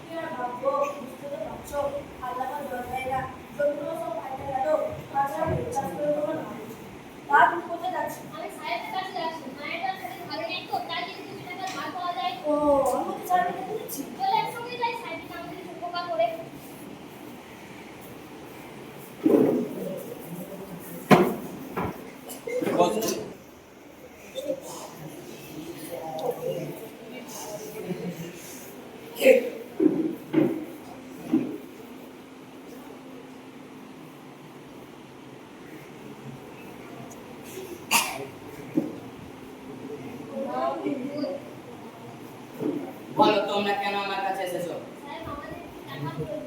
কি আর ভাববো, বুঝতে তো পারছো, আল্লাহ জল দেয় না, জমিগুলো সব ফাইটে গেল, তাছাড়া চাষ করে কোনো লাভ নেই। তা তুমি কোথায় যাচ্ছ? আমি সাহেবের কাছে যাচ্ছি। মায়ের কাছে ভালো নেই তো, তাই যদি তুমি টাকা ধার পাওয়া যায়। ও, অনুমতি ছাড়া কেটে দিচ্ছি। চলে একসঙ্গে যাই, সাহেবকে আমাদের উপকার করে। বলো তোমরা কেন আমার কাছে এসেছো? সাহেব আমাদের টাকা প্রয়োজন।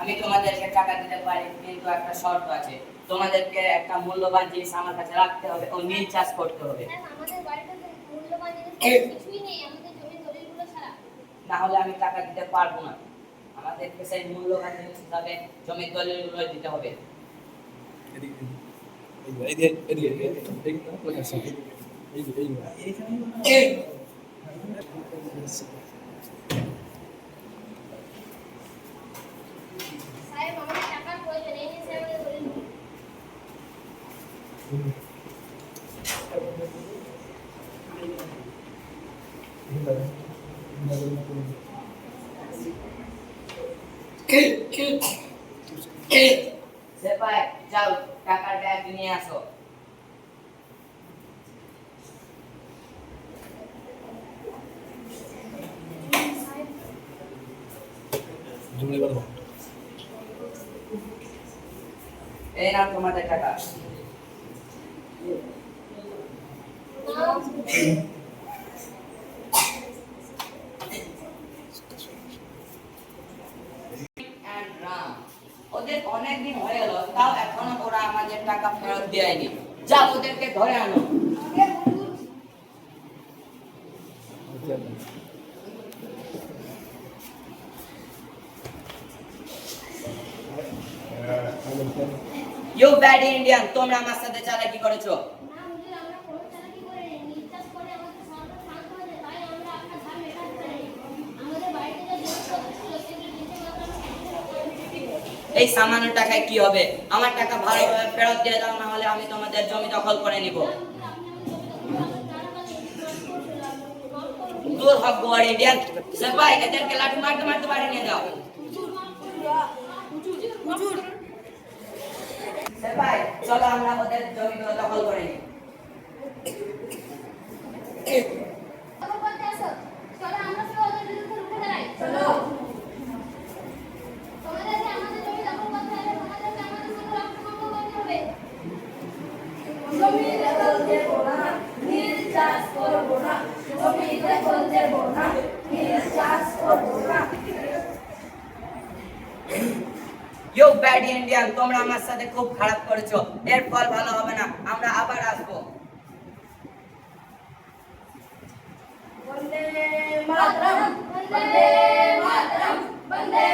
আমি তোমাদেরকে টাকা দিতে পারি, কিন্তু একটা শর্ত আছে। তোমাদেরকে একটা মূল্যবান জিনিস আমার কাছে রাখতে হবে ও নীল চাষ করতে হবে। সাহেব আমাদের বাড়িতে তো মূল্যবান জিনিস কিছুই নেই, আমাদের জমির দলিলগুলো ছাড়া। না হলে আমি টাকা দিতে পারবো না। আমাদেরকে সেই মূল্যবান জিনিস হিসাবে জমির দলিলগুলো দিতে হবে। সাহেব আমাদের টাকার প্রয়োজন, এই নিয়ে সাহেবের দলিল। সেপাই, যাও টাকার ব্যাগ নিয়ে আসো। এই নাও তোমাদের টাকা। And রাম, ওদের অনেক দিন হয়ে গেল, তাও এখনো ওরা আমাদের টাকা ফেরত দেয়নি। যাও ওদেরকে ধরে আনো। ইউ ব্যাড ইন্ডিয়ান, তোমরা আমার সাথে চালাকি করেছো। না হুজুর, আমরা কোনো চালাকি করিনি। নীল চাষ করে আমাদের সরকার শান্ত হয়েছে, তাই আমরা আপনার ধার মেটাতে পারি। আমাদের বাড়িতে যে জিনিসপত্র ছিল সেগুলো নিতে মাত্র আমরা ক্যান্সেল করে। এই সামান্য টাকায় কি হবে? আমার টাকা ভালোভাবে ফেরত দিয়ে দাও, না হলে আমি তোমাদের জমি দখল করে নিব। দূর হক গোয়ার ইন্ডিয়ান। সেপাই, এদেরকে লাঠি মারতে মারতে বাড়ি নিয়ে যাও। হুজুর, সেপাই, চলো আমরা ওদের জমিগুলো দখল করে নিই। খবর করতে আসো, চলো আমরা সব ওদের বিরুদ্ধে রুখে দাঁড়াই। চলো। তোমাদেরকে আমাদের জমি দখল করতে হলে তোমাদেরকে আমাদের সঙ্গে রক্তকর্ম করতে হবে। জমি দখল দেব না, নীল চাষ করব না, জমি দখল দেব না, নীল চাষ করব না। ইউ ব্যাড ইন্ডিয়ান, তোমরা আমার সাথে খুব খারাপ করেছো। এর ফল ভালো হবে না, আমরা আবার আসবো। বন্দে মাতরম, বন্দে মাতরম, বন্দে